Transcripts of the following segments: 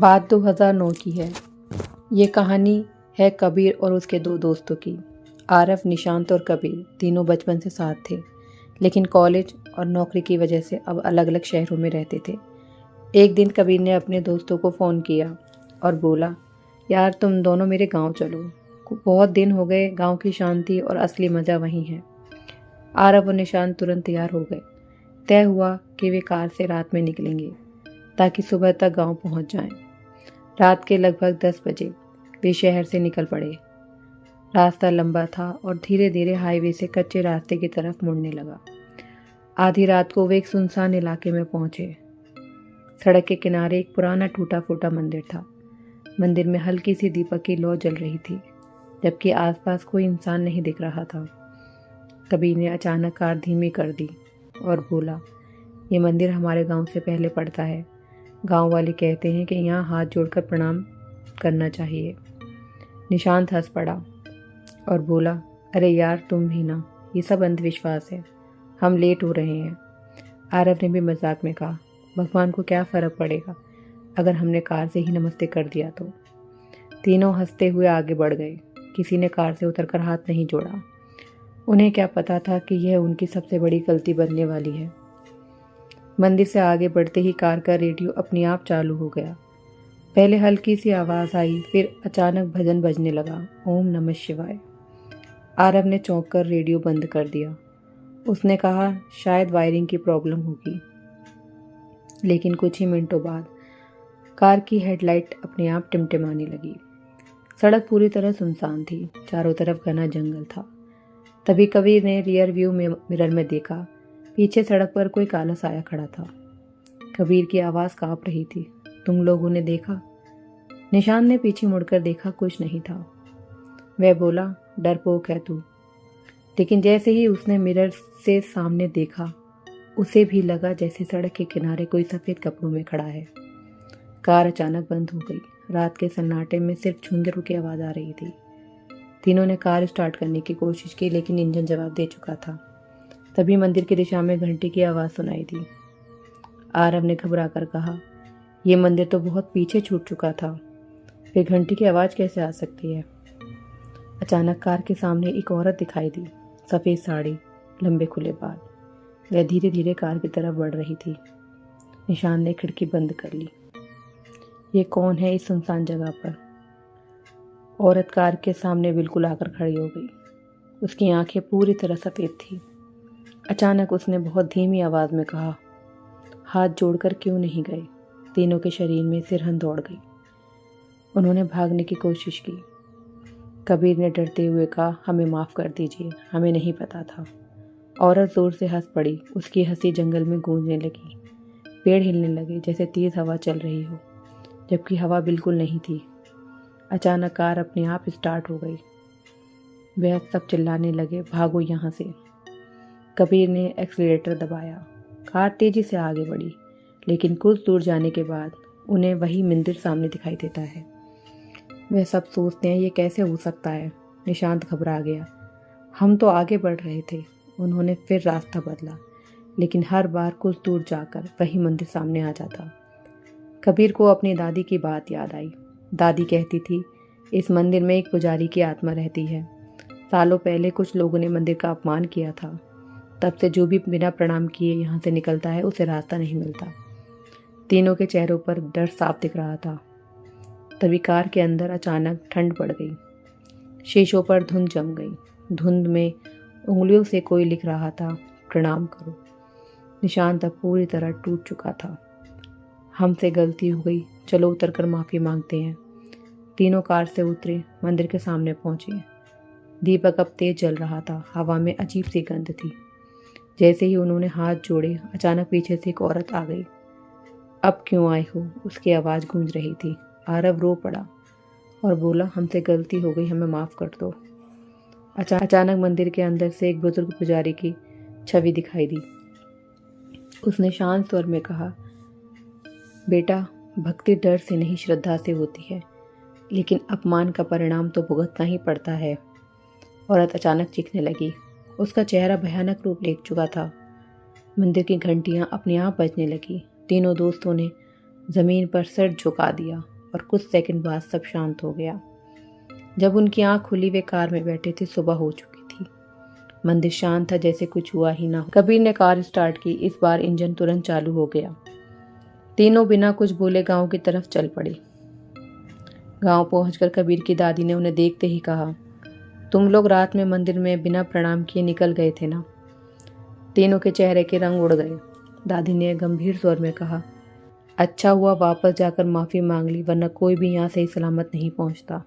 बात 2009 की है। ये कहानी है कबीर और उसके दो दोस्तों की। आरफ, निशांत और कबीर तीनों बचपन से साथ थे, लेकिन कॉलेज और नौकरी की वजह से अब अलग अलग शहरों में रहते थे। एक दिन कबीर ने अपने दोस्तों को फ़ोन किया और बोला, यार तुम दोनों मेरे गांव चलो, बहुत दिन हो गए। गांव की शांति और असली मज़ा वहीं है। आरफ और निशांत तुरंत तैयार हो गए। तय हुआ कि वे कार से रात में निकलेंगे ताकि सुबह तक गांव पहुंच जाएं। रात के लगभग 10 बजे वे शहर से निकल पड़े। रास्ता लंबा था और धीरे धीरे हाईवे से कच्चे रास्ते की तरफ मुड़ने लगा। आधी रात को वे एक सुनसान इलाके में पहुंचे। सड़क के किनारे एक पुराना टूटा फूटा मंदिर था। मंदिर में हल्की सी दीपक की लौ जल रही थी, जबकि आसपास कोई इंसान नहीं दिख रहा था। कबीर ने अचानक कार धीमी कर दी और बोला, ये मंदिर हमारे गांव से पहले पड़ता है। गांव वाले कहते हैं कि यहाँ हाथ जोड़कर प्रणाम करना चाहिए। निशांत हंस पड़ा और बोला, अरे यार तुम भी ना, ये सब अंधविश्वास है, हम लेट हो रहे हैं। आरव ने भी मजाक में कहा, भगवान को क्या फ़र्क पड़ेगा अगर हमने कार से ही नमस्ते कर दिया तो। तीनों हंसते हुए आगे बढ़ गए। किसी ने कार से उतरकर हाथ नहीं जोड़ा। उन्हें क्या पता था कि यह उनकी सबसे बड़ी गलती बनने वाली है। मंदिर से आगे बढ़ते ही कार का रेडियो अपने आप चालू हो गया। पहले हल्की सी आवाज़ आई, फिर अचानक भजन बजने लगा, ओम नमः शिवाय। आरव ने चौंक कर रेडियो बंद कर दिया। उसने कहा, शायद वायरिंग की प्रॉब्लम होगी। लेकिन कुछ ही मिनटों बाद कार की हेडलाइट अपने आप टिमटिमाने लगी। सड़क पूरी तरह सुनसान थी, चारों तरफ घना जंगल था। तभी कबीर ने रियर व्यू मिरर में देखा, पीछे सड़क पर कोई काला साया खड़ा था। कबीर की आवाज़ कांप रही थी, तुम लोगों ने देखा? निशांत ने पीछे मुड़कर देखा, कुछ नहीं था। वह बोला, डरपोक है तू। लेकिन जैसे ही उसने मिरर से सामने देखा, उसे भी लगा जैसे सड़क के किनारे कोई सफ़ेद कपड़ों में खड़ा है। कार अचानक बंद हो गई। रात के सन्नाटे में सिर्फ झुंझुनों की आवाज़ आ रही थी। तीनों ने कार स्टार्ट करने की कोशिश की, लेकिन इंजन जवाब दे चुका था। तभी मंदिर की दिशा में घंटी की आवाज़ सुनाई दी। आरव ने घबरा कर कहा, यह मंदिर तो बहुत पीछे छूट चुका था, फिर घंटी की आवाज़ कैसे आ सकती है? अचानक कार के सामने एक औरत दिखाई दी, सफ़ेद साड़ी, लंबे खुले बाल। वह धीरे धीरे कार की तरफ बढ़ रही थी। निशान ने खिड़की बंद कर ली। ये कौन है इस सुनसान जगह पर? औरत कार के सामने बिल्कुल आकर खड़ी हो गई। उसकी आंखें पूरी तरह सफ़ेद थी। अचानक उसने बहुत धीमी आवाज़ में कहा, हाथ जोड़कर क्यों नहीं गए? तीनों के शरीर में सिरहन दौड़ गई। उन्होंने भागने की कोशिश की। कबीर ने डरते हुए कहा, हमें माफ़ कर दीजिए, हमें नहीं पता था। औरत ज़ोर से हंस पड़ी। उसकी हंसी जंगल में गूंजने लगी। पेड़ हिलने लगे जैसे तेज़ हवा चल रही हो, जबकि हवा बिल्कुल नहीं थी। अचानक कार अपने आप स्टार्ट हो गई। वह सब चिल्लाने लगे, भागो यहाँ से। कबीर ने एक्सीलरेटर दबाया। कार तेजी से आगे बढ़ी, लेकिन कुछ दूर जाने के बाद उन्हें वही मंदिर सामने दिखाई देता है। वह सब सोचते हैं, ये कैसे हो सकता है? निशांत घबरा गया। हम तो आगे बढ़ रहे थे। उन्होंने फिर रास्ता बदला, लेकिन हर बार कुछ दूर जाकर वही मंदिर सामने आ जाता। कबीर को अपनी दादी की बात याद आई। दादी कहती थी, इस मंदिर में एक पुजारी की आत्मा रहती है। सालों पहले कुछ लोगों ने मंदिर का अपमान किया था। तब से जो भी बिना प्रणाम किए यहाँ से निकलता है, उसे रास्ता नहीं मिलता। तीनों के चेहरों पर डर साफ दिख रहा था। तभी कार के अंदर अचानक ठंड पड़ गई। शीशों पर धुंध जम गई। धुंध में उंगलियों से कोई लिख रहा था, प्रणाम करो। निशांत अब पूरी तरह टूट चुका था। हमसे गलती हो गई, चलो उतरकर माफ़ी मांगते हैं। तीनों कार से उतरे, मंदिर के सामने पहुंचे। दीपक अब तेज जल रहा था। हवा में अजीब सी गंध थी। जैसे ही उन्होंने हाथ जोड़े, अचानक पीछे से एक औरत आ गई। अब क्यों आए हो? उसकी आवाज़ गूंज रही थी। आरव रो पड़ा और बोला, हमसे गलती हो गई, हमें माफ़ कर दो। अचानक मंदिर के अंदर से एक बुजुर्ग पुजारी की छवि दिखाई दी। उसने शांत स्वर में कहा, बेटा, भक्ति डर से नहीं श्रद्धा से होती है, लेकिन अपमान का परिणाम तो भुगतना ही पड़ता है। औरत अचानक चीखने लगी। उसका चेहरा भयानक रूप ले चुका था। मंदिर की घंटियां अपने आप बजने लगी। तीनों दोस्तों ने ज़मीन पर सर झुका दिया। और कुछ सेकंड बाद सब शांत हो गया। जब उनकी आंख खुली वे कार में बैठे थे, सुबह हो चुकी थी। मंदिर शांत था, जैसे कुछ हुआ ही ना हो। कबीर ने कार स्टार्ट की। इस बार इंजन तुरंत चालू हो गया। तीनों बिना कुछ बोले गांव की तरफ चल पड़े। गांव पहुंचकर कबीर की दादी ने उन्हें देखते ही कहा, तुम लोग रात में मंदिर में बिना प्रणाम किए निकल गए थे ना? तीनों के चेहरे के रंग उड़ गए। दादी ने गंभीर स्वर में कहा, अच्छा हुआ वापस जाकर माफी मांग ली, वरना कोई भी यहाँ सही सलामत नहीं पहुंचता।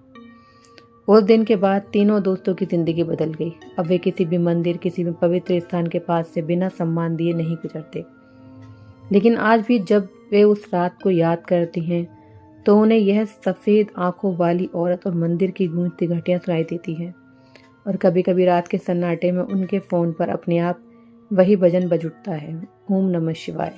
उस दिन के बाद तीनों दोस्तों की जिंदगी बदल गई। अब वे किसी भी मंदिर, किसी भी पवित्र स्थान के पास से बिना सम्मान दिए नहीं गुजरते। लेकिन आज भी जब वे उस रात को याद करती हैं तो उन्हें यह सफ़ेद आंखों वाली औरत और मंदिर की गूंजती घंटियां सुनाई देती हैं। और कभी कभी रात के सन्नाटे में उनके फ़ोन पर अपने आप वही भजन बज उठता है, ओम नमः शिवाय।